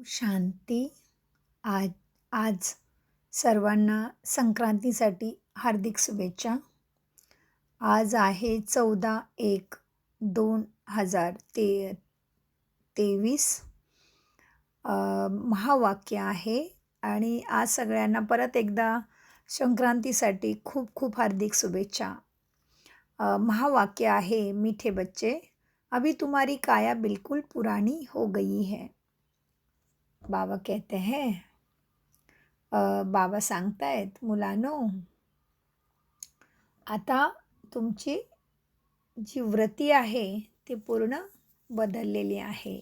शांती. आज आज सर्वांना संक्रांतीसाठी हार्दिक शुभेच्छा. आज आहे 14/1/2023. महावाक्य आहे आणि आज सगळ्यांना परत एकदा संक्रांतीसाठी खूप खूप हार्दिक शुभेच्छा. महावाक्य आहे, मीठे बच्चे अभी तुम्हारी काया बिल्कुल पुरानी हो गई है. बाबा कहते हैं, बाबा सांगतायत, मुलांनो, आता तुमची जी वृत्ती आहे ती पूर्ण बदललेली आहे.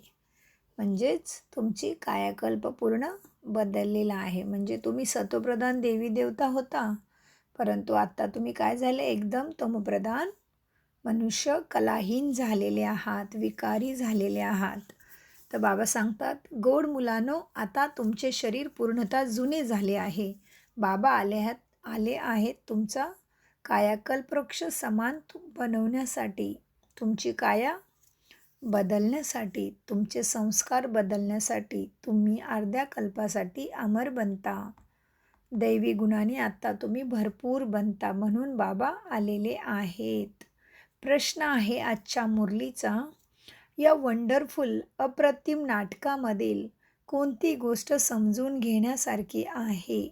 म्हणजेच तुमची कायाकल्प पूर्ण बदललेला आहे. म्हणजे तुम्ही सत्वप्रधान देवी देवता होता, परंतु आता तुम्ही काय झाले, एकदम तमोप्रधान मनुष्य कलाहीन झालेले आहात, विकारी झालेले आहात. तर बाबा सांगतात, गोड मुलांनो, आता तुमचे शरीर पूर्णतः जुने झाले आहे. बाबा आले आहेत तुमचा कायाकल्प वृक्ष समान बनवण्यासाठी, तुमची काया बदलण्यासाठी, तुमचे संस्कार बदलण्यासाठी. तुम्ही अर्ध्या कल्पासाठी अमर बनता. दैवी गुणाने आता तुम्ही भरपूर बनता, म्हणून बाबा आलेले आहेत. प्रश्न आहे आजच्या मुरलीचा, या वंडरफुल अप्रतिम नाटकामधील कोणती गोष्ट समजून घेण्यासारखी आहे?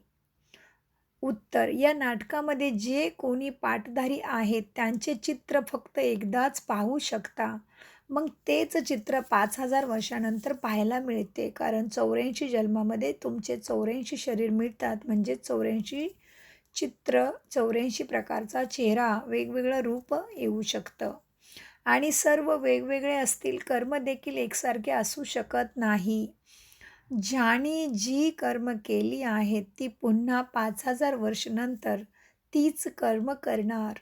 उत्तर, या नाटकामध्ये जे कोणी पाठधारी आहेत त्यांचे चित्र फक्त एकदाच पाहू शकता. मग तेच चित्र 5000 वर्षानंतर पाहायला मिळते, कारण 84 जन्मामध्ये तुमचे 84 शरीर मिळतात. म्हणजे 84 चित्र, 84 प्रकारचा चेहरा, वेगवेगळं रूप येऊ शकतं आणि सर्व वेगवेगळे असतील. कर्म देखील एकसारखे असू शकत नाही. ज्याने जी कर्म केली आहेत ती पुन्हा 5000 वर्षानंतर तीच कर्म करणार.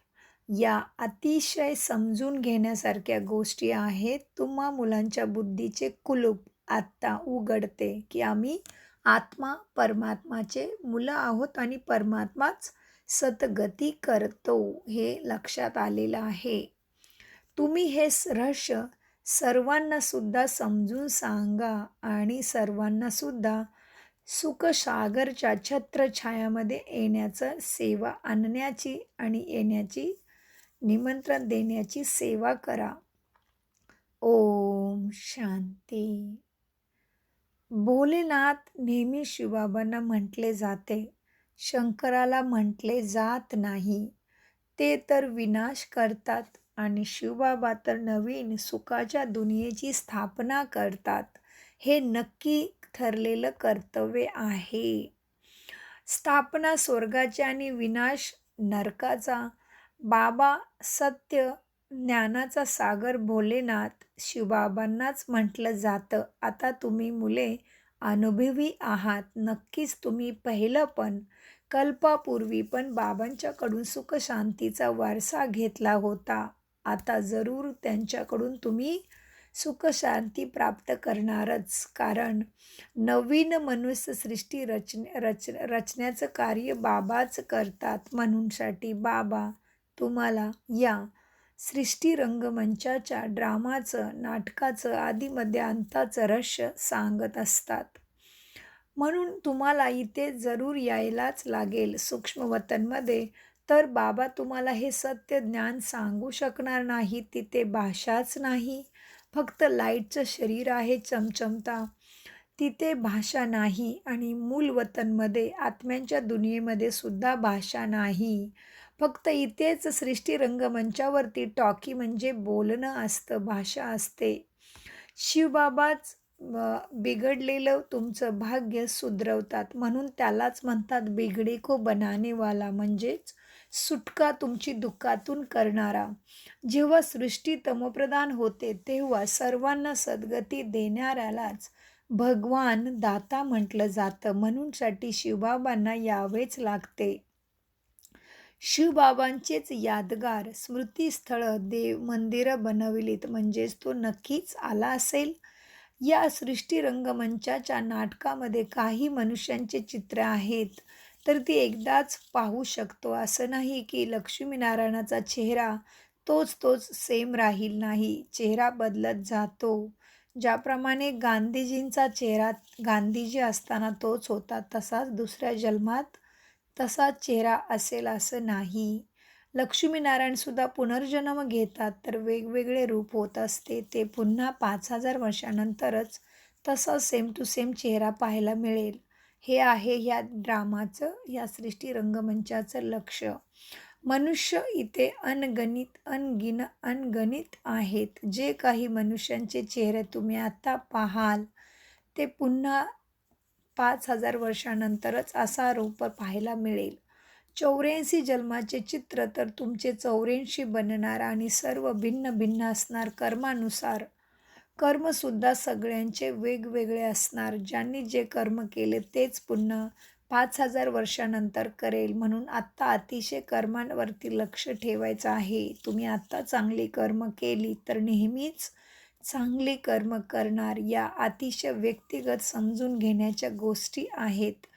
या अतिशय समजून घेण्यासारख्या गोष्टी आहेत. तुम्हा मुलांच्या बुद्धीचे कुलूप आत्ता उघडते की आम्ही आत्मा परमात्माचे मुलं आहोत आणि परमात्माच सतगती करतो, हे लक्षात आलेलं आहे. तुम्ही हे रहस्य सर्वांनासुद्धा समजून सांगा आणि सर्वांनासुद्धा सुखसागरच्या छत्रछायामध्ये येण्याचं सेवा आणण्याची आणि येण्याची निमंत्रण देण्याची सेवा करा. ओम शांती. भोलेनाथ नेहमी शिवबाबांना म्हटले जाते, शंकराला म्हटले जात नाही. ते तर विनाश करतात आणि शिवबाबा तर नवीन सुखाच्या दुनियेची स्थापना करतात. हे नक्की ठरलेलं कर्तव्य आहे. स्थापना स्वर्गाची आणि विनाश नरकाचा. बाबा सत्य ज्ञानाचा सागर भोलेनाथ शिवबाबांनाच म्हटलं जातं. आता तुम्ही मुले अनुभवी आहात. नक्कीच तुम्ही पहिलं पण कल्पापूर्वी पण बाबांच्याकडून सुखशांतीचा वारसा घेतला होता. आता जरूर त्यांच्याकडून तुम्ही सुखशांती प्राप्त करणारच, कारण नवीन मनुष्य सृष्टी रचण्याचं कार्य बाबाच करतात. म्हणूनसाठी बाबा तुम्हाला या सृष्टी रंगमंचाच्या ड्रामाचं, नाटकाचं आदी मध्य अंताचं रहस्य सांगत असतात. म्हणून तुम्हाला इथे जरूर यायलाच लागेल. सूक्ष्मवतनमध्ये तर बाबा तुम्हाला हे सत्य ज्ञान सांगू शकणार नाही. तिथे भाषाच नाही, फक्त लाईटचं शरीर आहे चमचमता. तिथे भाषा नाही आणि मूल वतनमध्ये आत्म्यांच्या दुनियेमध्ये सुद्धा भाषा नाही. फक्त इथेच सृष्टी रंगमंचावरती टॉकी म्हणजे बोलणं असतं, भाषा असते. शिवबाबाच बिघडलेलं तुमचं भाग्य सुधरवतात, म्हणून त्यालाच म्हणतात बिगडे को बनानेवाला, म्हणजेच सुटका तुमची दुःखातून करणारा. जेव्हा सृष्टी तमोप्रधान होते तेव्हा सर्वांना सद्गती देणाऱ्यालाच भगवान दाता म्हटलं जातं. म्हणूनसाठी शिवबाबांना यावेच लागते. शिवबाबांचेच यादगार स्मृतीस्थळं, देव मंदिरं बनवलीत, म्हणजेच तो नक्कीच आला असेल. या सृष्टी रंगमंचाच्या नाटकामध्ये काही मनुष्यांचे चित्र आहेत, तर ती एकदाच पाहू शकतो. असं नाही की लक्ष्मीनारायणाचा चेहरा तोच सेम राहील, नाही. चेहरा बदलत जातो. ज्याप्रमाणे गांधीजींचा चेहरा गांधीजी असताना तोच होता, तसाच दुसऱ्या जन्मात तसाच चेहरा असेल असं नाही. लक्ष्मीनारायणसुद्धा पुनर्जन्म घेतात, तर वेगवेगळे रूप होत असते. ते पुन्हा 5,000 वर्षानंतरच तसा सेम टू सेम चेहरा पाहायला मिळेल. हे आहे ह्या ड्रामाचं, या सृष्टी रंगमंचाचं लक्ष. मनुष्य इथे अनगणित आहेत. जे काही मनुष्यांचे चेहरे तुम्ही आता पाहाल, ते पुन्हा 5,000 वर्षानंतरच असा रूप पाहायला मिळेल. 84 जन्माचे चित्र तर तुमचे 84 बनणार आणि सर्व भिन्न भिन्न असणार कर्मानुसार. कर्मसुद्धा सगळ्यांचे वेगवेगळे असणार. ज्यांनी जे कर्म केले तेच पुन्हा 5,000 वर्षानंतर करेल. म्हणून आत्ता अतिशय कर्मांवरती लक्ष ठेवायचं आहे. तुम्ही आत्ता चांगली कर्म केली तर नेहमीच चांगली कर्म करणार. या अतिशय व्यक्तिगत समजून घेण्याच्या गोष्टी आहेत.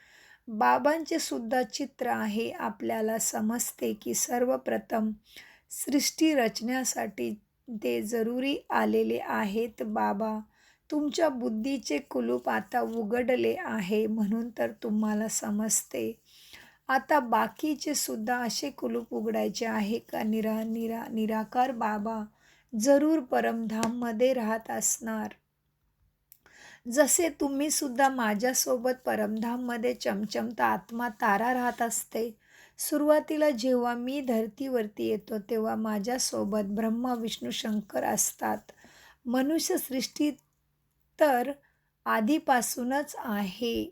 बाबांचे सुद्धा चित्र आहे. आपल्याला समजते की सर्वप्रथम सृष्टी रचण्यासाठी ते जरुरी आलेले आहेत. बाबा, तुमच्या बुद्धीचे कुलूप आता उघडले आहे, म्हणून तर तुम्हाला समजते. आता बाकीचे सुद्धा असे कुलूप उघडायचे आहे का निराकार बाबा जरूर परमधाममध्ये राहत असणार. जसे तुम्ही सुद्धा माझ्यासोबत परमधाममध्ये चमचमता आत्मा तारा राहत असते. सुरुवातीला जेव्हा मी धरतीवरती येतो तेव्हा माझ्यासोबत ब्रह्मा विष्णू शंकर असतात. मनुष्य सृष्टी तर आधीपासूनच आहे.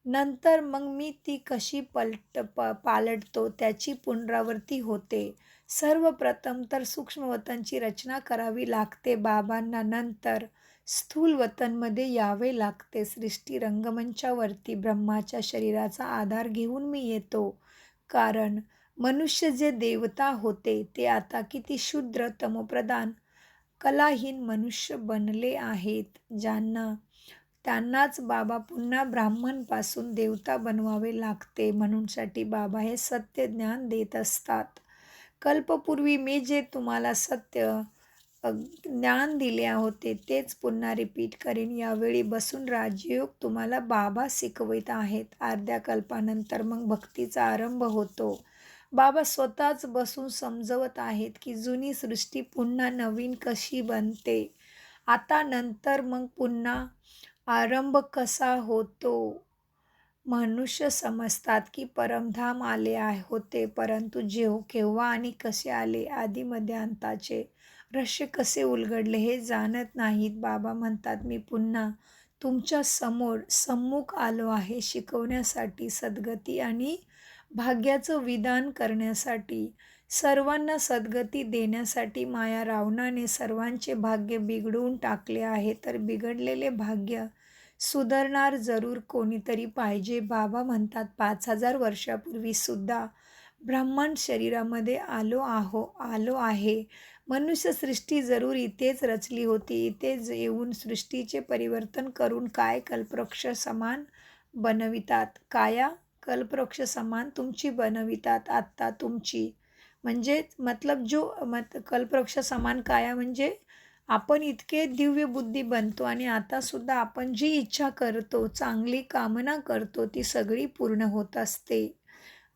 नंतर मग मी ती कशी पालटतो त्याची पुनरावृत्ती होते. सर्वप्रथम तर सूक्ष्म वतनची रचना करावी लागते बाबांना. नंतर स्थूल वतनमध्ये यावे लागते. सृष्टी रंगमंचावरती ब्रह्माच्या शरीराचा आधार घेऊन मी येतो. कारण मनुष्य जे देवता होते ते आता किती शूद्र तमोप्रधान कलाहीन मनुष्य बनले आहेत. त्यांनाच बाबा पुन्हा ब्राह्मणपासून देवता बनवावे लागते. म्हणूनसाठी बाबा हे सत्य ज्ञान देत असतात. कल्पपूर्वी मी जे तुम्हाला सत्य ज्ञान दिले होते तेच पुन्हा रिपीट करीन. यावेळी बसून राजयोग तुम्हाला बाबा शिकवित आहेत. अर्ध्या कल्पानंतर मग भक्तीचा आरंभ होतो. बाबा स्वतःच बसून समजवत आहेत की जुनी सृष्टी पुन्हा नवीन कशी बनते. आता नंतर मग पुन्हा आरंभ कसा होतो. मनुष्य समजतात की परमधाम आले होते, परंतु केव्हा आणि कसे आले, आधी अंताचे रहस्य कसे उलगडले हे जाणत नाहीत. बाबा म्हणतात मी पुन्हा तुमच्या सम्मुख आलो आहे शिकवण्यासाठी, सद्गती आणि भाग्याचं विधान करण्यासाठी. सर्वांना सद्गती देण्यासाठी माया रावणाने सर्वांचे भाग्य बिघडवून टाकले आहे. तर बिघडलेले भाग्य सुधारणार जरूर कोणीतरी पाहिजे. बाबा म्हणतात 5,000 वर्षापूर्वी सुद्धा ब्राह्मण शरीरामध्ये आलो आहे. मनुष्य सृष्टी जरूर इथेच रचली होती. इथेच येऊन सृष्टीचे परिवर्तन करून काय कल्पवृक्ष समान बनवितात. काया कल्पवृक्ष समान तुमची बनवितात. आत्ता तुमची म्हणजे कल्पवृक्ष समान काया म्हणजे आपण इतके दिव्य बुद्धी बनतो आणि आता सुद्धा आपण जी इच्छा करतो, चांगली कामना करतो ती सगळी पूर्ण होत असते.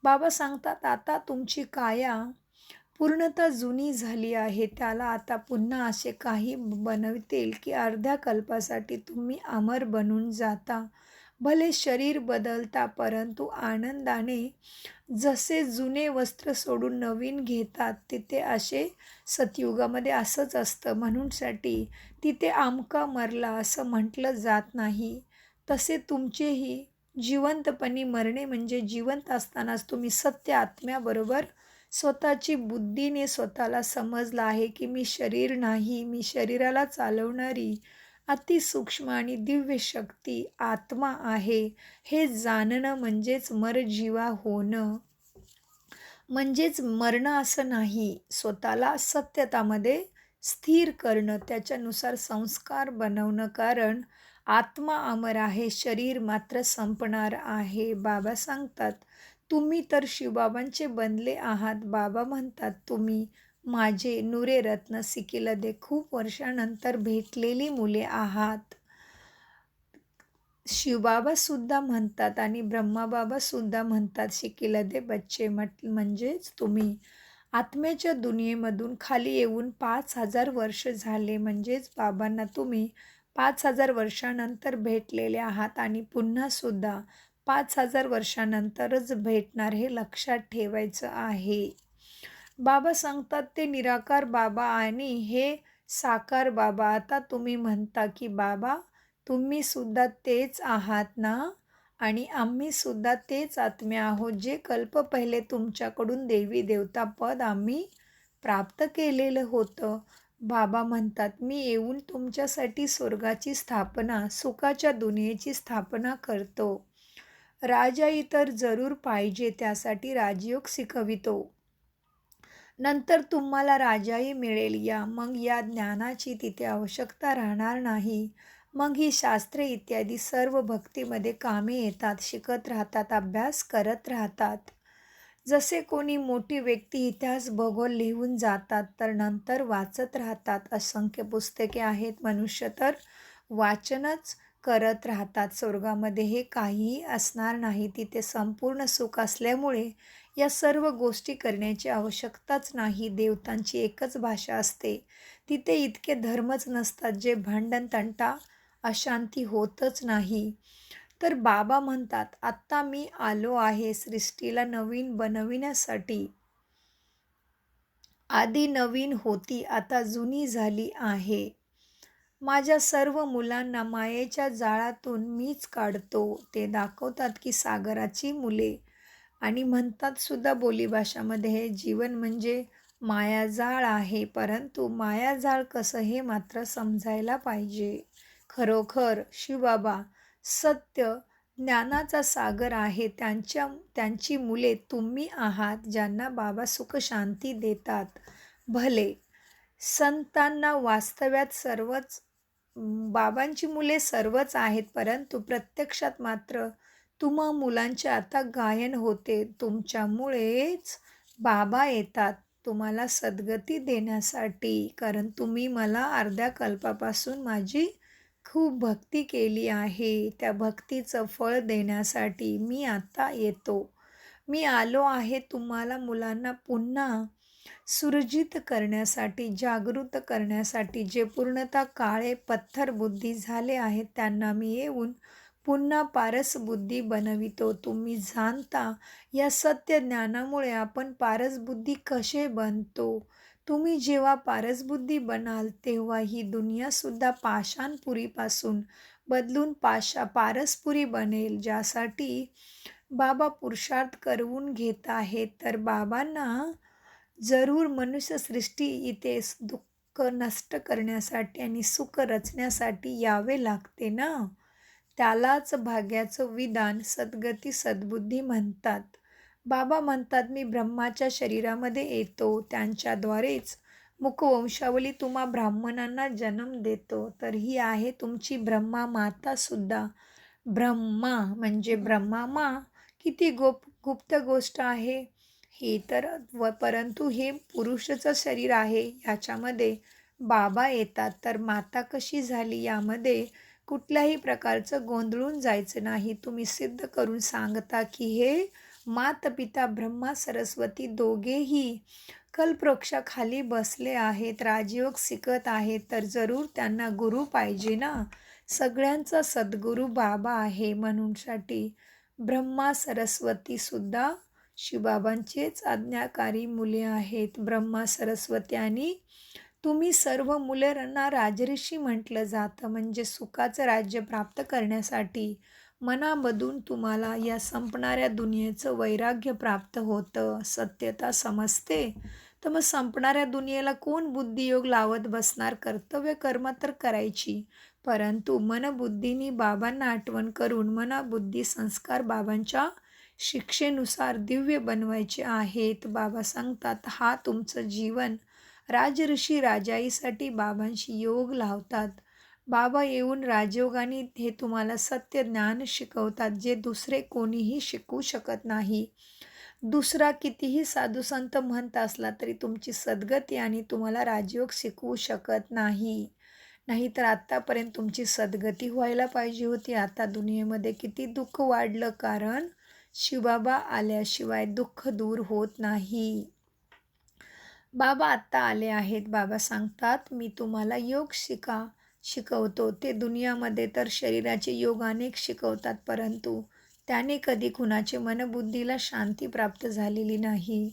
बाबा सांगतात आता तुमची काया पूर्णतः जुनी झाली आहे. त्याला आता पुन्हा असे काही बनवतील की अर्ध्या कल्पासाठी तुम्ही अमर बनून जाता. भले शरीर बदलता परंतु आनंदाने जसे जुने वस्त्र सोडून नवीन घेतात, तिथे असे सतयुगामध्ये असंच असतं. म्हणूनसाठी तिथे आमका मरला असं म्हटलं जात नाही. तसे तुमचेही जिवंतपणी मरणे म्हणजे जिवंत असतानाच तुम्ही सत्य आत्म्याबरोबर स्वतःची बुद्धीने स्वतःला समजलं आहे की मी शरीर नाही, मी शरीराला चालवणारी अतिसूक्ष्म आणि दिव्य शक्ती आत्मा आहे. हे जाणणं म्हणजेच मरजीवा होणं. म्हणजेच मरणं असं नाही. स्वतःला सत्यतामध्ये स्थिर करणं, त्याच्यानुसार संस्कार बनवणं. कारण आत्मा अमर आहे, शरीर मात्र संपणार आहे. बाबा सांगतात तुम्ही तर शिवबाबांचे बनले आहात. बाबा म्हणतात तुम्ही माझे नुरे रत्न सिकिलदे, खूप वर्षानंतर भेटलेली मुले आहात. शिवबाबा सुद्धा म्हणतात आणि ब्रह्माबाबा सुद्धा म्हणतात, शिकिलदे बच्चे म्हणजेच तुम्ही आत्म्याच्या दुनियेमधून खाली येऊन 5,000 वर्ष झाले. म्हणजेच बाबांना तुम्ही 5,000 वर्षानंतर भेटलेले आहात आणि पुन्हा सुद्धा 5,000 वर्षानंतरच भेटणार, हे लक्षात ठेवायचं आहे. बाबा सांगतात ते निराकार बाबा आणि हे साकार बाबा. आता तुम्ही म्हणता की बाबा तुम्ही सुद्धा तेच आहात ना, आणि आम्ही सुद्धा तेच आत्मे आहोत जे कल्प पहिले तुमच्याकडून देवी देवता पद आम्ही प्राप्त केलेलं होतं. बाबा म्हणतात मी येऊन तुमच्यासाठी स्वर्गाची स्थापना, सुखाच्या दुनियेची स्थापना करतो. राजाई तर जरूर पाहिजे, त्यासाठी राजयोग शिकवितो. नंतर तुम्हाला राजाई मिळेल. मग या ज्ञानाची तिथे आवश्यकता राहणार नाही. मग ही शास्त्रे इत्यादी सर्व भक्तीमध्ये कामे येतात. शिकत राहतात, अभ्यास करत राहतात. जसे कोणी मोठी व्यक्ती इतिहास भूगोल लिहून जातात तर नंतर वाचत राहतात. असंख्य पुस्तके आहेत, मनुष्य तर वाचनच करत राहतात. स्वर्गामध्ये हे काहीही असणार नाही. तिथे संपूर्ण सुख असल्यामुळे या सर्व गोष्टी करण्याची आवश्यकताच नाही. देवतांची एकच भाषा असते. तिथे इतके धर्मच नसतात, जे भांडण तंटा अशांती होतच नाही. तर बाबा म्हणतात आत्ता मी आलो आहे सृष्टीला नवीन बनविण्यासाठी. आधी नवीन होती, आता जुनी झाली आहे. माझ्या सर्व मुलांना मायेच्या जाळातून मीच काढतो. ते दाखवतात की सागराची मुले, आणि म्हणतात सुद्धा बोलीभाषामध्ये हे जीवन म्हणजे मायाजाळ आहे. परंतु मायाजाळ कसं हे मात्र समजायला पाहिजे. खरोखर शिवबाबा सत्य ज्ञानाचा सागर आहे. त्यांची मुले तुम्ही आहात, ज्यांना बाबा सुख शांती देतात. भले संतांना वास्तव्यात सर्वच बाबांची मुले सर्वच आहेत, परंतु प्रत्यक्षात मात्र तुम्हा मुलांचे आता गायन होते. तुमच्यामुळेच बाबा येतात तुम्हाला सद्गती देण्यासाठी. कारण तुम्ही मला अर्ध्या कल्पापासून माझी खूप भक्ती केली आहे. त्या भक्तीचं फळ देण्यासाठी मी आता येतो. मी आलो आहे तुम्हाला मुलांना पुन्हा सुरजित करण्यासाठी, जागृत करण्यासाठी. जे पूर्णतः काळे पत्थर बुद्धी झाले आहेत त्यांना मी येऊन पुन्हा पारस बुद्धी बनवितो. तुम्ही जाणता या सत्य ज्ञानामुळे आपण पारस बुद्धी कसे बनतो. तुम्ही जेव्हा पारसबुद्धी बनाल तेव्हा ही दुनियासुद्धा पाषाणपुरीपासून बदलून पारसपुरी बनेल, ज्यासाठी बाबा पुरुषार्थ करवून घेत आहेत. तर बाबांना जरूर मनुष्यसृष्टी इथे दुःख नष्ट करण्यासाठी आणि सुख रचण्यासाठी यावे लागते ना. त्यालाच भाग्याचं विधान, सद्गती, सद्बुद्धी म्हणतात. बाबा म्हणतात मी ब्रह्माच्या शरीरामध्ये येतो, त्यांच्याद्वारेच मुखवंशावली तुम्हा ब्राह्मणांना जन्म देतो. तर ही आहे तुमची ब्रह्मा माता सुद्धा. ब्रह्मा म्हणजे ब्रह्मा किती गुप्त गोष्ट आहे ही तर. परंतु हे पुरुषाचं शरीर आहे, ह्याच्यामध्ये बाबा येतात. तर माता कशी झाली यामध्ये कुठल्याही प्रकारचं गोंधळून जायचं नाही. तुम्ही सिद्ध करून सांगता की हे माता पिता ब्रह्मा सरस्वती दोघेही कल्पवृक्षाखाली बसले आहेत, राजयोग शिकत आहेत. तर जरूर त्यांना गुरु पाहिजे ना. सगळ्यांचा सद्गुरू बाबा आहे. म्हणूनसाठी ब्रह्मा सरस्वती सुद्धा शिवबाबांचेच आज्ञाकारी मुले आहेत. ब्रह्मा सरस्वती आणि तुम्ही सर्व मुलांना राजऋषी म्हटलं जातं. म्हणजे सुखाचं राज्य प्राप्त करण्यासाठी मनामधून तुम्हाला या संपणाऱ्या दुनियेचं वैराग्य प्राप्त होतं, सत्यता समजते. तर मग संपणाऱ्या दुनियेला कोण बुद्धियोग लावत बसणार. कर्तव्य कर्म तर करायची, परंतु मनबुद्धीनी बाबांना आठवण करून मनाबुद्धी संस्कार बाबांच्या शिक्षेनुसार दिव्य बनवायचे आहेत. बाबा सांगतात हा तुमचं जीवन. राजऋषी राजाईसाठी बाबांशी योग लावतात. बाबा येऊन राजयोगाने हे तुम्हाला सत्य ज्ञान शिकवतात, जे दुसरे कोणीही शिकवू शकत नाही. दुसरा कितीही साधू संत म्हणत असला तरी तुमची सद्गती आणि तुम्हाला राजयोग शिकवू शकत नाही. नाहीतर आत्तापर्यंत तुमची सद्गती व्हायला पाहिजे होती. आता दुनियेमध्ये किती दुःख वाढलं, कारण शिवबाबा आल्याशिवाय दुःख दूर होत नाही. बाबा आत्ता आले आहेत. बाबा सांगतात, मी तुम्हाला योग शिकवतो. ते दुनियामध्ये तर शरीराचे योग अनेक शिकवतात, परंतु त्याने कधी कुणाचे मनबुद्धीला शांती प्राप्त झालेली नाही.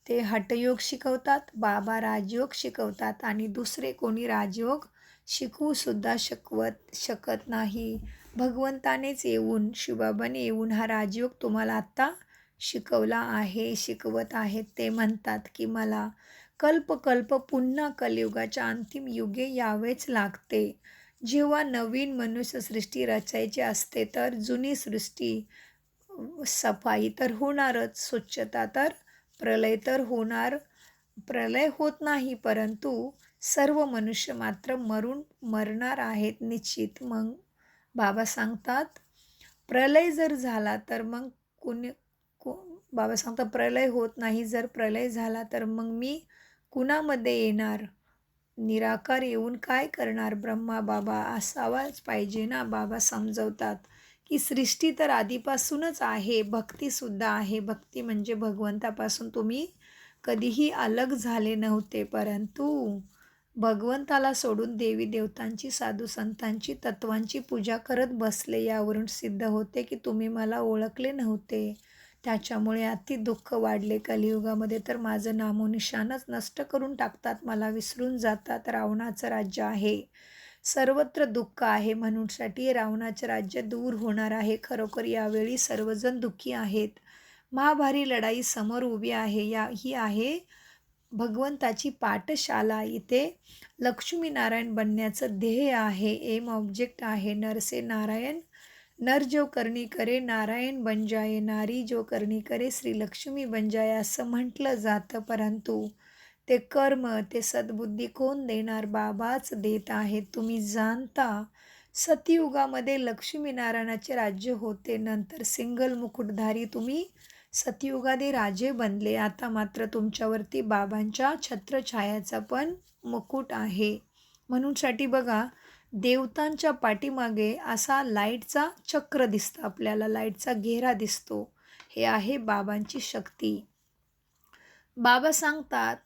ते हठयोग शिकवतात, बाबा राजयोग शिकवतात आणि दुसरे कोणी राजयोग शिकवूसुद्धा शकत नाही. भगवंतानेच येऊन, शिवबाबाने येऊन हा राजयोग तुम्हाला आत्ता शिकवला आहे, शिकवत आहेत. ते म्हणतात की मला कल्प पुन्हा कलियुगाच्या अंतिम युगे यावेच लागते. जेव्हा नवीन मनुष्यसृष्टी रचायची असते तर जुनी सृष्टी सफाई तर होणारच, स्वच्छता तर प्रलय तर होणार. प्रलय होत नाही, परंतु सर्व मनुष्य मात्र मरणार आहेत निश्चित. मग बाबा सांगतात, प्रलय जर झाला तर मग बाबा सांगतात प्रलय होत नाही. जर प्रलय झाला तर मग मी कुणामध्ये येणार? निराकार येऊन काय करणार? ब्रह्मा बाबा असावाच पाहिजे ना. बाबा समजवतात की सृष्टी तर आधीपासूनच आहे, भक्तीसुद्धा आहे. भक्ती म्हणजे भगवंतापासून तुम्ही कधीही अलग झाले नव्हते, परंतु भगवंताला सोडून देवी देवतांची, साधू संतांची, तत्वांची पूजा करत बसले. यावरून सिद्ध होते की तुम्ही मला ओळखले नव्हते. त्याच्यामुळे अति दुःख वाढले. कलियुगामध्ये तर माझं नामोनिशाणच नष्ट करून टाकतात, मला विसरून जातात. रावणाचं राज्य आहे, सर्वत्र दुःख आहे. म्हणूनसाठी रावणाचे राज्य दूर होणार आहे. खरोखर यावेळी सर्वजण दुःखी आहेत. महाभारी लढाई समोर उभी आहे. ही आहे भगवंताची पाठशाला. इथे लक्ष्मीनारायण बनण्याचं ध्येय आहे, एम ऑब्जेक्ट आहे. नर से नारायण, नर जो करणी करे नारायण बन जाये, नारी जो करणी करे श्री लक्ष्मी बन जाये असं म्हटलं जातं. परंतु ते कर्म, ते सद्बुद्धी कोण देणार? बाबाच देत आहेत. तुम्ही जाणता सतयुगामध्ये लक्ष्मीनारायणाचे राज्य होते. नंतर सिंगल मुकुटधारी तुम्ही सतयुगामध्ये राजे बनले. आता मात्र तुमच्यावरती बाबांच्या छत्रछायाचा पण मुकुट आहे. म्हणूनसाठी बघा, देवतांच्या पाठीमागे असा लाईटचा चक्र दिसतं आपल्याला, लाईटचा घेरा दिसतो. हे आहे बाबांची शक्ती. बाबा सांगतात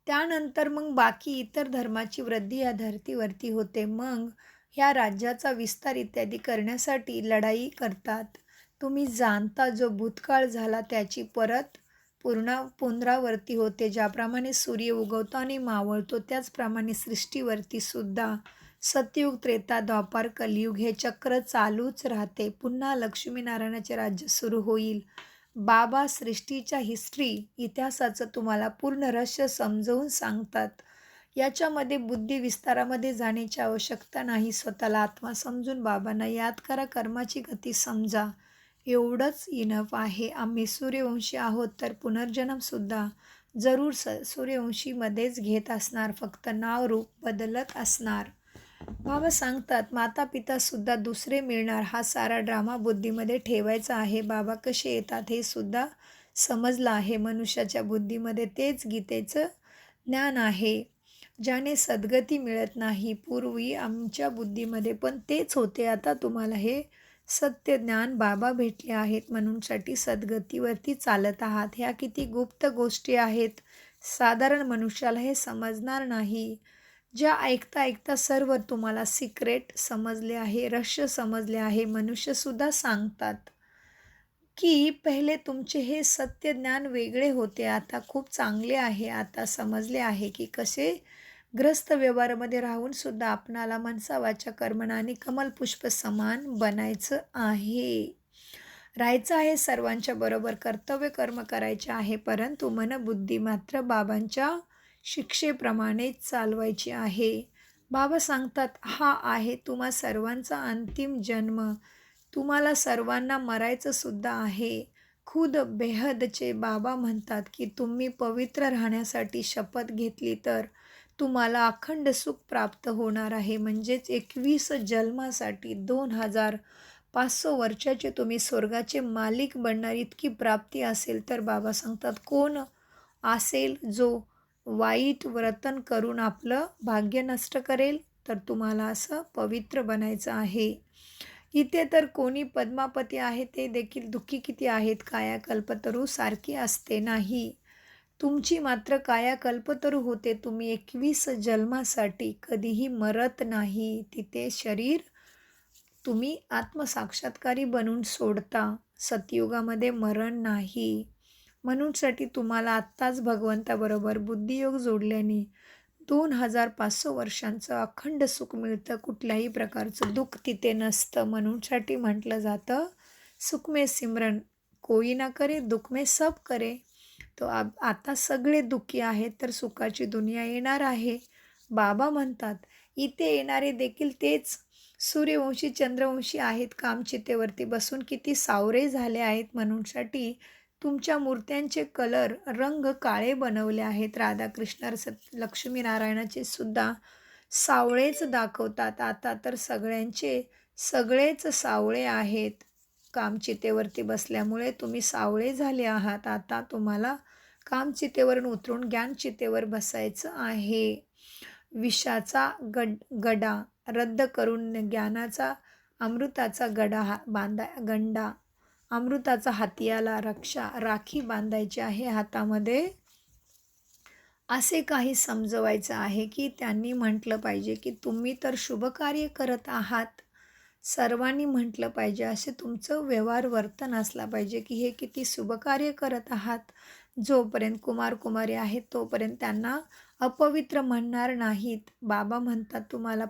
त्यानंतर मग बाकी इतर धर्माची वृद्धी या धर्तीवरती होते. मग ह्या राज्याचा विस्तार इत्यादी करण्यासाठी लढाई करतात. तुम्ही जाणता जो भूतकाळ झाला त्याची परत पुनरावृत्ती होते. ज्याप्रमाणे सूर्य उगवतो आणि मावळतो त्याचप्रमाणे सृष्टीवरती सुद्धा सतयुग, त्रेता, द्वापार, कलियुग हे चक्र चालूच राहते. पुन्हा लक्ष्मीनारायणाचे राज्य सुरू होईल. बाबा सृष्टीच्या इतिहासाचं तुम्हाला पूर्ण रहस्य समजवून सांगतात. याच्यामध्ये बुद्धी विस्तारामध्ये जाण्याची आवश्यकता नाही. स्वतःला आत्मा समजून बाबांना याद करा, कर्माची गती समजा, एवढंच इनफ आहे. आम्ही सूर्यवंशी आहोत तर पुनर्जन्मसुद्धा जरूर सूर्यवंशीमध्येच घेत असणार, फक्त नाव रूप बदलत असणार. बाबा सांगतात माता पितासुद्धा दुसरे मिळणार. हा सारा ड्रामा बुद्धीमध्ये ठेवायचा आहे. बाबा कसे येतात हे सुद्धा समजलं आहे. मनुष्याच्या बुद्धीमध्ये तेच गीतेचं ज्ञान आहे, ज्याने सद्गती मिळत नाही. पूर्वी आमच्या बुद्धीमध्ये पण तेच होते. आता तुम्हाला हे सत्य ज्ञान बाबा भेटले आहेत, म्हणूनसाठी सद्गतीवरती चालत आहात. ह्या किती गुप्त गोष्टी आहेत, साधारण मनुष्याला हे समजणार नाही. ज्या ऐकता सर्व तुम्हाला सिक्रेट समजले आहे, रहस्य समजले आहे. मनुष्यसुद्धा सांगतात की पहिले तुमचे हे सत्य ज्ञान वेगळे होते, आता खूप चांगले आहे. आता समजले आहे की कसे ग्रस्त व्यवहारामध्ये राहून सुद्धा आपणाला मनसा वाचा कर्मणा आणि कमलपुष्प समान बनायचं आहे. राहायचं आहे सर्वांच्या बरोबर, कर्तव्य कर्म करायचे आहे, परंतु मनबुद्धी मात्र बाबांच्या शिक्षेप्रमाणे चालवायची आहे. बाबा सांगतात हा आहे तुम्हा सर्वांचा अंतिम जन्म. तुम्हाला सर्वांना मरायचं सुद्धा आहे. खुद बेहदचे बाबा म्हणतात की तुम्ही पवित्र राहण्यासाठी शपथ घेतली तर तुम्हाला अखंड सुख प्राप्त होणार आहे. म्हणजेच 21 जन्मासाठी 2000 500 वर्षाचे तुम्ही स्वर्गाचे मालिक बनणार इतकी प्राप्ती असेल तर बाबा सांगतात कोण असेल जो वाईट वर्तन करून आपलं भाग्य नष्ट करेल. तर तुम्हाला असं पवित्र बनायचं आहे. इथे तर कोणी पद्मापती आहे ते देखील दुःखी किती आहेत. कायाकल्पतरू सारखी असते नाही. तुमची मात्र कायाकल्पतरू होते. तुम्ही 21 जन्मासाठी कधीही मरत नाही. तिथे शरीर तुम्ही आत्मसाक्षात्कारी बनून सोडता. सतयुगामध्ये मरण नाही. म्हणूनसाठी तुम्हाला आत्ताच भगवंताबरोबर बुद्धियोग जोडल्याने 2500 वर्षांचं अखंड सुख मिळतं. कुठल्याही प्रकारचं दुःख तिथे नसतं. म्हणूनसाठी म्हटलं जातं सुख में सिमरन कोई ना करे, दुःख में सब करे. तो आता सगळे दुःखी आहेत तर सुखाची दुनिया येणार आहे. बाबा म्हणतात इथे येणारे देखील तेच सूर्यवंशी चंद्रवंशी आहेत. कामचितेवरती बसून किती सावरे झाले आहेत. म्हणूनसाठी तुमच्या मूर्त्यांचे कलर रंग काळे बनवले आहेत. राधाकृष्ण लक्ष्मीनारायणाचे सुद्धा सावळेच दाखवतात. आता तर सगळेच सावळे आहेत. कामचितेवरती बसल्यामुळे तुम्ही सावळे झाले आहात. आता तुम्हाला कामचितेवरून उतरून ज्ञानचितेवर बसायचं आहे. विषाचा गडा रद्द करून ज्ञानाचा अमृताचा गंडा अमृताचा हातियाला राखी बांधायची आहे हातामध्ये. असे काही समजवायचं आहे की त्यांनी म्हटलं पाहिजे की तुम्ही तर शुभकार्य करत आहात. सर्वांनी म्हटलं पाहिजे असे तुमचं व्यवहार वर्तन असला पाहिजे की हे किती शुभकार्य करत आहात. जोपर्यंत कुमारी आहेत तोपर्यंत त्यांना अपवित्र म्हणणार नाहीत. बाबा म्हणतात तुम्हाला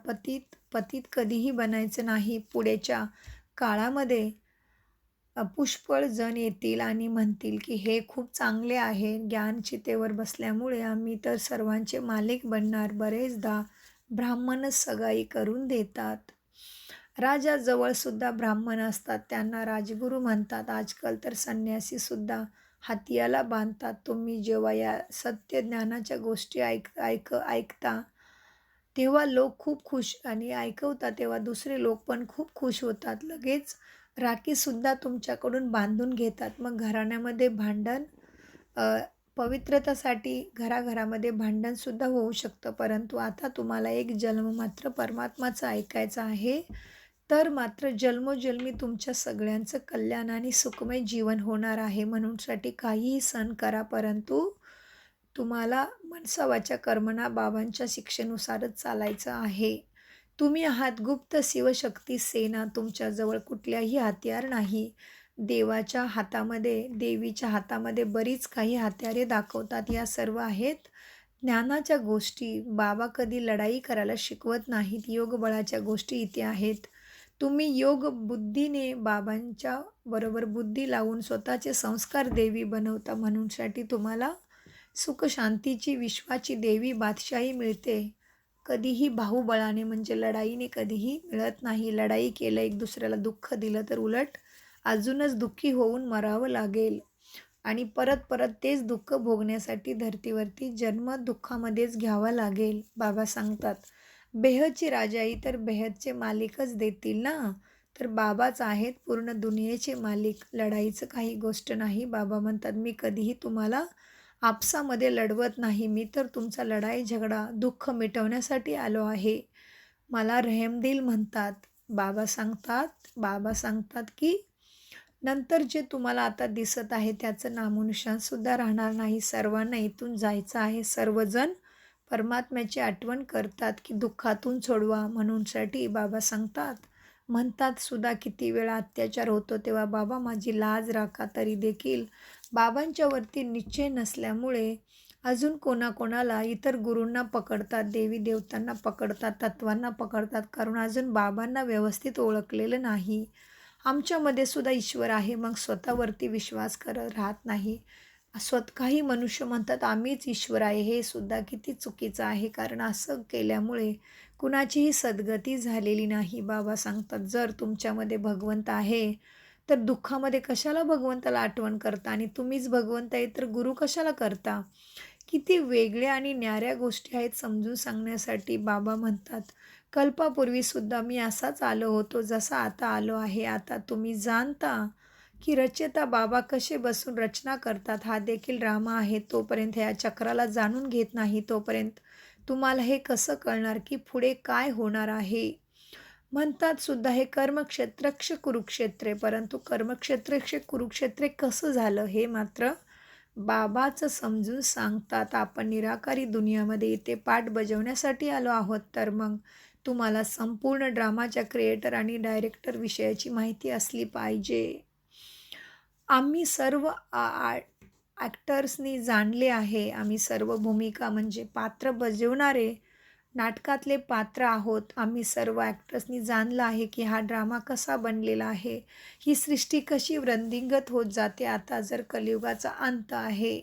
पतित कधीही बनायचं नाही. पुढेच्या काळामध्ये पुष्कळ जण येतील आणि म्हणतील की हे खूप चांगले आहे. ज्ञानचितेवर बसल्यामुळे आम्ही तर सर्वांचे मालिक बनणार. बरेचदा ब्राह्मणच सगाई करून देतात. राजाजवळ सुद्धा ब्राह्मण असतात. त्यांना राजगुरू म्हणतात. आजकाल तर संन्यासीसुद्धा हातियाला बांधतात. तुम्ही जेव्हा या सत्य ज्ञानाच्या गोष्टी ऐकता तेव्हा लोक खूप खुश आणि ऐकवतात तेव्हा दुसरे लोक पण खूप खुश होतात. लगेच राखीसुद्धा तुमच्याकडून बांधून घेतात. मग घराण्यामध्ये भांडण पवित्रतेसाठी घराघरामध्ये भांडणसुद्धा होऊ शकतं. परंतु आता तुम्हाला एक जन्म मात्र परमात्माचा ऐकायचा आहे. तर मात्र जन्मोजन्मी तुमच्या सगळ्यांचं कल्याण आणि सुखमय जीवन होणार आहे. म्हणूनसाठी काहीही सहन करा परंतु तुम्हाला मनसावाच्या कर्मणा बाबांच्या शिक्षेनुसारच चालायचं आहे. तुम्ही आहात गुप्त शिवशक्ती सेना. तुमच्याजवळ कुठल्याही हत्यार नाही. देवीच्या हातामध्ये बरीच काही हत्यारे दाखवतात. या सर्व आहेत ज्ञानाच्या गोष्टी. बाबा कधी लढाई करायला शिकवत नाहीत. योगबळाच्या गोष्टी इथे आहेत. तुम्ही योग बुद्धीने बाबांच्या बरोबर बुद्धी लावून स्वतःचे संस्कार देवी बनवता. म्हणूनसाठी तुम्हाला सुख शांतीची विश्वाची देवी बादशाही मिळते. कधीही बाहुबळाने म्हणजे लढाईने कधीही मिळत नाही. लढाई केलं एक दुसऱ्याला दुःख दिलं तर उलट अजूनच दुःखी होऊन मरावं लागेल आणि परत तेच दुःख भोगण्यासाठी धर्तीवरती जन्म दुःखामध्येच घ्यावा लागेल. बाबा सांगतात बेहदची राजाई तर बेहदचे मालिकच देतील ना. तर बाबाच आहेत पूर्ण दुनियेचे मालिक. लढाईचं काही गोष्ट नाही. बाबा म्हणतात मी कधीही तुम्हाला आपसामध्ये लढवत नाही. मी तर तुमचा लढाई झगडा दुःख मिटवण्यासाठी आलो आहे. मला रहमदिल म्हणतात. बाबा सांगतात की नंतर जे तुम्हाला आता दिसत आहे त्याचं नामोनिशाणसुद्धा राहणार नाही. सर्वांना इथून जायचं आहे. सर्वजण परमात्म्याची आठवण करतात की दुःखातून सोडवा. म्हणूनसाठी बाबा म्हणतात सुद्धा किती वेळा अत्याचार होतो तेव्हा बाबा माझी लाज राखा. तरी देखील बाबांच्यावरती निश्चय नसल्यामुळे अजून कोणाकोणाला इतर गुरूंना पकडतात, देवी देवतांना पकडतात, तत्वांना पकडतात. कारण अजून बाबांना व्यवस्थित ओळखलेलं नाही. आमच्यामध्ये सुद्धा ईश्वर आहे मग स्वतःवरती विश्वास करत राहत नाही. काही मनुष्य म्हणतात आम्हीच ईश्वर आहे. हे सुद्धा किती चुकीचं आहे. कारण असं केल्यामुळे कुणाचीही सद्गती झालेली नाही. बाबा सांगतात जर तुमच्यामध्ये भगवंत आहे तर दुःखामध्ये कशाला भगवंताला आठवण करता आणि तुम्हीच भगवंत आहे तर गुरु कशाला करता. किती वेगळ्या आणि न्याऱ्या गोष्टी आहेत समजून सांगण्यासाठी. बाबा म्हणतात कल्पापूर्वीसुद्धा मी असाच आलो होतो जसा आता आलो आहे. आता तुम्ही जाणता की रचयिता बाबा कसे बसून रचना करतात हा देखील ड्रामा आहे. तोपर्यंत या चक्राला जाणून घेत नाही तोपर्यंत तुम्हाला हे कसं कळणार की पुढे काय होणार आहे. म्हणतात सुद्धा हे कर्मक्षेत्र कुरुक्षेत्र परंतु कर्मक्षेत्र कुरुक्षेत्र कसं झालं हे मात्र बाबाच समजून सांगतात. आपण निराकारी दुनियामध्ये इथे पाठ बजावण्यासाठी आलो आहोत. तर मग तुम्हाला संपूर्ण ड्रामाच्या क्रिएटर आणि डायरेक्टर विषयाची माहिती असली पाहिजे. आम्ही सर्व ॲक्टर्सनी जाणले आहे. आम्ही सर्व भूमिका म्हणजे पात्र बजावणारे नाटकातले पात्र आहोत. आम्ही सर्व ॲक्टर्सनी जाणलं आहे की हा ड्रामा कसा बनलेला आहे. ही सृष्टी कशी वृद्धिंगत होत जाते. आता जर कलियुगाचा अंत आहे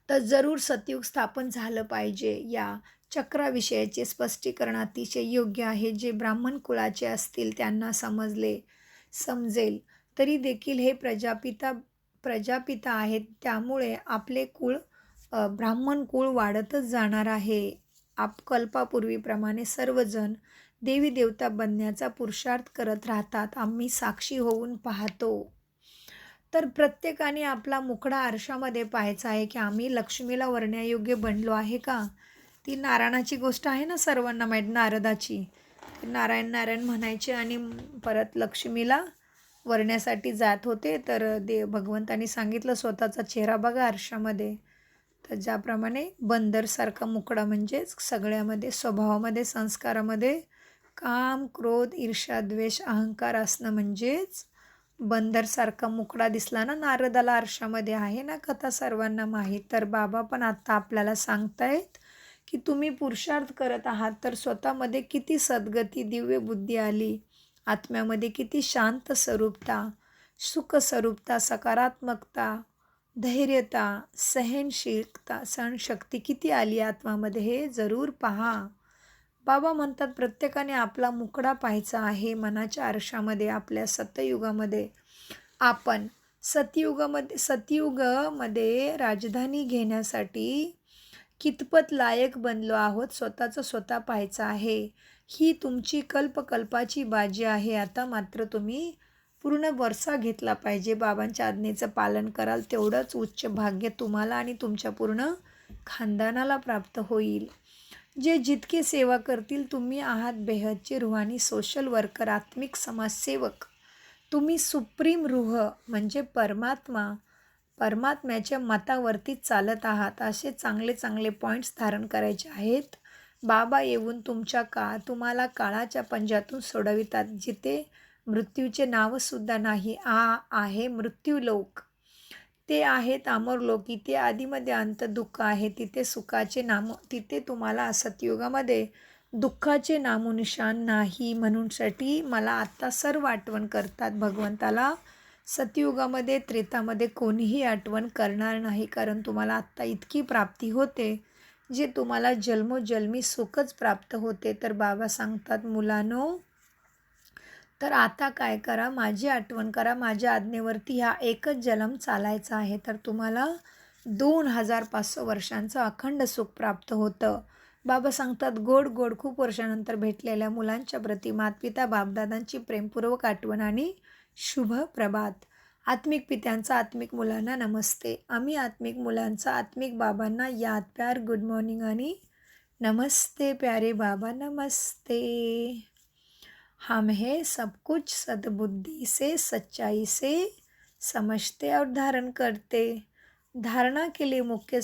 तर जरूर सतयुग स्थापन झालं पाहिजे. या चक्राविषयाचे स्पष्टीकरण अतिशय योग्य आहे. जे ब्राह्मण कुळाचे असतील त्यांना समजेल. तरी देखील हे प्रजापिता आहेत. त्यामुळे आपले कुळ ब्राह्मण कुळ वाढतच जाणार आहे. कल्पापूर्वीप्रमाणे सर्वजण देवी देवता बनण्याचा पुरुषार्थ करत राहतात. आम्ही साक्षी होऊन पाहतो. तर प्रत्येकाने आपला मुखडा आरशामध्ये पाहायचा आहे की आम्ही लक्ष्मीला वरण्यायोग्य बनलो आहे का. ती नारायणाची गोष्ट आहे ना, सर्वांना माहीत, नारदाची. नारायण म्हणायचे आणि परत लक्ष्मीला वरण्यासाठी जात होते. तर भगवंतानी सांगितलं स्वतःचा चेहरा बघा आरशामध्ये. तर ज्याप्रमाणे बंदरसारखा मुखडा म्हणजेच सगळ्यामध्ये स्वभावामध्ये संस्कारामध्ये काम क्रोध ईर्ष्या द्वेष अहंकार असणं म्हणजेच बंदरसारखा मुखडा दिसला ना नारदाला आरशामध्ये. आहे ना कथा सर्वांना माहीत. तर बाबा पण आता आपल्याला सांगतायत की तुम्ही पुरुषार्थ करत आहात तर स्वतःमध्ये किती सद्गती दिव्य बुद्धी आली. आत्म्यामध्ये किती शांत स्वरूपता सुख स्वरूपता सकारात्मकता धैर्यता सहनशक्ती किती आली आत्मामध्ये हे जरूर पहा. बाबा म्हणतात प्रत्येकाने आपला मुखडा पाहायचा आहे मनाच्या आरशामध्ये. आपल्या सत्ययुगामध्ये आपण सतयुगामध्ये राजधानी घेण्यासाठी कितपत लायक बनलो आहोत स्वतःचं स्वतः पाहायचं आहे. ही तुमची कल्पकल्पाची बाजी आहे. आता मात्र तुम्ही पूर्ण वरसा घेतला पाहिजे. बाबांच्या आज्ञेचं पालन कराल तेवढंच उच्च भाग्य तुम्हाला आणि तुमच्या पूर्ण खानदानाला प्राप्त होईल. जे जितके सेवा करतील तुम्ही आहात बेहदचे रूहानी सोशल वर्कर आत्मिक समाजसेवक. तुम्ही सुप्रीम रूह म्हणजे परमात्म्याच्या मतावरती चालत आहात. असे चांगले पॉईंट्स धारण करायचे आहेत. बाबा येऊन तुम्हाला काळाच्या पंजातून सोडवितात. जिथे मृत्यूचे नावसुद्धा नाही आहे मृत्यूलोक. ते आहेत अमरलोक. इथे आधीमध्ये अंत दुःख आहे. तिथे सुखाचे तिथे तुम्हाला सतयुगामध्ये दुःखाचे नामोनिशान नाही. म्हणूनसाठी मला आत्ता सर्व आठवण करतात भगवंताला. सतयुगामध्ये त्रेतामध्ये कोणीही आठवण करणार नाही. कारण तुम्हाला आत्ता इतकी प्राप्ती होते जे तुम्हाला जन्मोजन्मी सुखच प्राप्त होते. तर बाबा सांगतात मुलांनो तर आता काय करा, माझी आठवण करा. माझ्या आज्ञेवरती ह्या एकच जन्म चालायचा आहे. तर तुम्हाला 2500 वर्षांचं अखंड सुख प्राप्त होतं. बाबा सांगतात गोड खूप वर्षानंतर भेटलेल्या मुलांच्या प्रति मातपिता बापदादांची प्रेमपूर्वक आठवण आणि शुभ प्रभात. आत्मिक पित्यांचा आत्मिक मुलांना नमस्ते. आम्ही आत्मिक मुलांचा आत्मिक बाबांना याद प्यार गुड मॉर्निंग आणि नमस्ते प्यारे बाबा नमस्ते. हम है सब कुछ सद्बुद्धि से सच्चाई से समझते और धारण करते. धारणा के लिए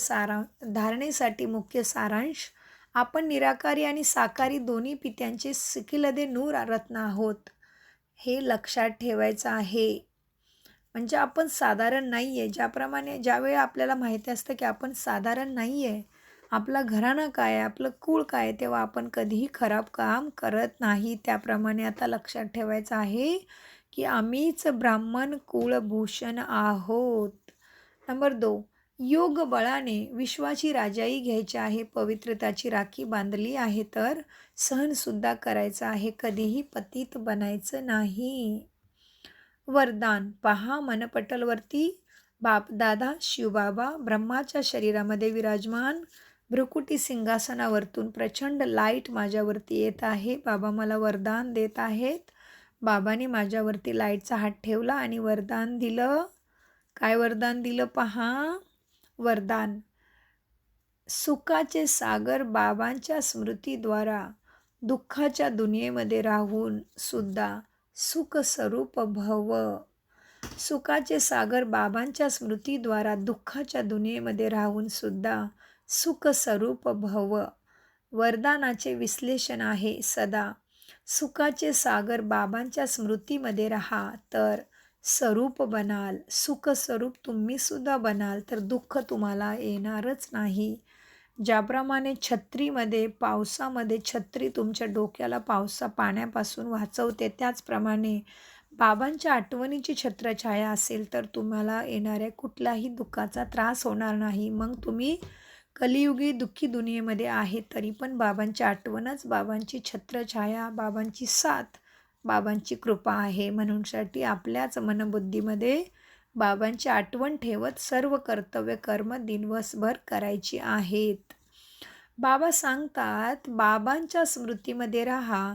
धारणेसाठी मुख्य सारांश आपण निराकारी आणि साकारी दोन्ही पित्यांचे सिकिलदे नूर रत्न आहोत. हे लक्षात ठेवायचं आहे. म्हणजे आपण साधारण नाही आहे. ज्यावेळी आपल्याला माहिती असतं की आपण साधारण नाही आहे, आपला घराणा काय आहे, आपलं कुळ काय आहे, तेव्हा आपण कधीही खराब काम करत नाही. त्याप्रमाणे आता लक्षात ठेवायचं आहे की आम्हीच ब्राह्मण कुळभूषण आहोत. नंबर 2 योग बळाने विश्वाची राजाई घ्यायची आहे. पवित्रताची राखी बांधली आहे तर सहनसुद्धा करायचं आहे. कधीही पतित बनायचं नाही. वरदान पहा मनपटलवरती बापदादा शिवबाबा ब्रह्माच्या शरीरामध्ये विराजमान भ्रुकुटी सिंहासनावरतून प्रचंड लाईट माझ्यावरती येत आहे. बाबा मला वरदान देत आहेत. बाबांनी माझ्यावरती लाईटचा हात ठेवला आणि वरदान दिलं. काय वरदान दिलं पहा? वरदान, सुखाचे सागर बाबांच्या स्मृतीद्वारा दुःखाच्या दुनियेमध्ये राहून सुद्धा सुख स्वरूप भव. सुखाचे सागर बाबांच्या स्मृतीद्वारा दुःखाच्या दुनियेमध्ये राहून सुद्धा सुख स्वरूप भव. वरदानाचे विश्लेषण आहे सदा सुखाचे सागर बाबांच्या स्मृतीमध्ये राहा तर स्वरूप बनाल. सुख स्वरूप तुम्ही सुद्धा बनाल तर दुःख तुम्हाला येणारच नाही. ज्याप्रमाणे छत्रीमध्ये पावसामध्ये छत्री तुमच्या डोक्याला पाण्यापासून वाचवते, त्याचप्रमाणे बाबांच्या आठवणीची छत्रछाया असेल तर तुम्हाला येणाऱ्या कुठलाही दुःखाचा त्रास होणार नाही. मग तुम्ही कलियुगी दुःखी दुनियेमध्ये आहे तरी पण बाबांची आठवणच, बाबांची छत्रछाया, बाबांची साथ, बाबांची कृपा आहे. म्हणूनसाठी आपल्याच मनबुद्धीमध्ये बाबांची आठवण ठेवत सर्व कर्तव्य कर्म दिवसभर करायची आहेत. बाबा सांगतात बाबांच्या स्मृतीमध्ये राहा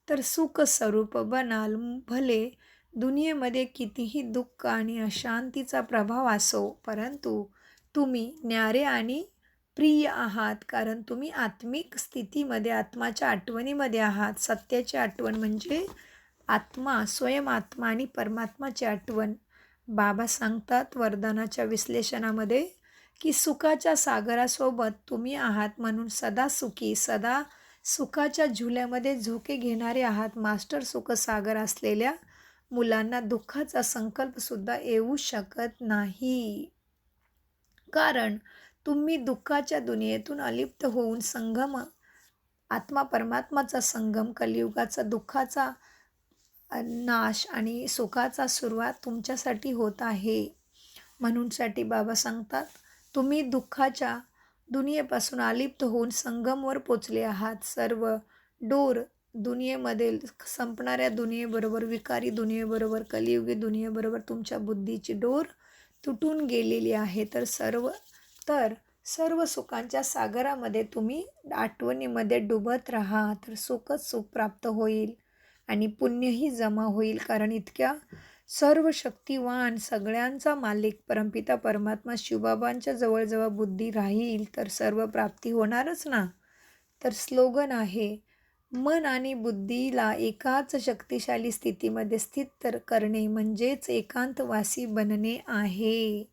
तर सुख स्वरूप बनाल. भले दुनियेमध्ये कितीही दुःख आणि अशांतीचा प्रभाव असो, परंतु तुम्ही न्यारे आणि प्रिय आहात, कारण तुम्ही आत्मिक स्थितीमध्ये आत्माच्या आठवणीमध्ये आहात. सत्याची आठवण म्हणजे आत्मा, स्वयं आत्मा आणि परमात्माची आठवण. बाबा सांगतात वरदानाच्या विश्लेषणामध्ये की सुखाच्या सागरासोबत तुम्ही आहात, म्हणून सदा सुखी, सदा सुखाच्या झुल्यामध्ये झोके घेणारे आहात. मास्टर सुख सागर असलेल्या मुलांना दुःखाचा संकल्पसुद्धा येऊ शकत नाही, कारण तुम्ही दुःखाच्या दुनियेतून अलिप्त होऊन संगम, आत्मा परमात्माचा संगम, कलियुगाचा दुःखाचा नाश आणि सुखाचा सुरुवात तुमच्यासाठी होत आहे. म्हणूनसाठी बाबा सांगतात तुम्ही दुःखाच्या दुनियेपासून अलिप्त होऊन संगमवर पोचले आहात. सर्व डोर दुनियेमध्ये संपणाऱ्या दुनियेबरोबर, विकारी दुनियेबरोबर, कलियुगी दुनियेबरोबर तुमच्या बुद्धीची डोर तुटून गेलेली आहे. तर सर्व सुखांच्या सागरामध्ये तुम्ही आठवणीमध्ये डुबत राहा तर सुखच सुख प्राप्त होईल आणि पुण्यही जमा होईल. कारण इतक्या सर्व शक्तिवान सगळ्यांचा मालिक परमपिता परमात्मा शिवबाबांच्या जवळजवळ बुद्धी राहील तर सर्व प्राप्ती होणारच ना. तर स्लोगन आहे, मन आणि बुद्धीला एकाच शक्तिशाली स्थितीमध्ये स्थित करणे म्हणजेच एकांतवासी बनणे आहे.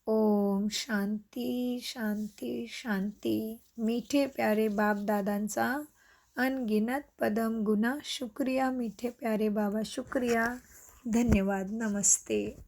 ओम शांती शांती शांती. मीठे प्यारे बाप दादांचा अनगिनत पदम गुना शुक्रिया. मीठे प्यारे बाबा शुक्रिया. धन्यवाद. नमस्ते.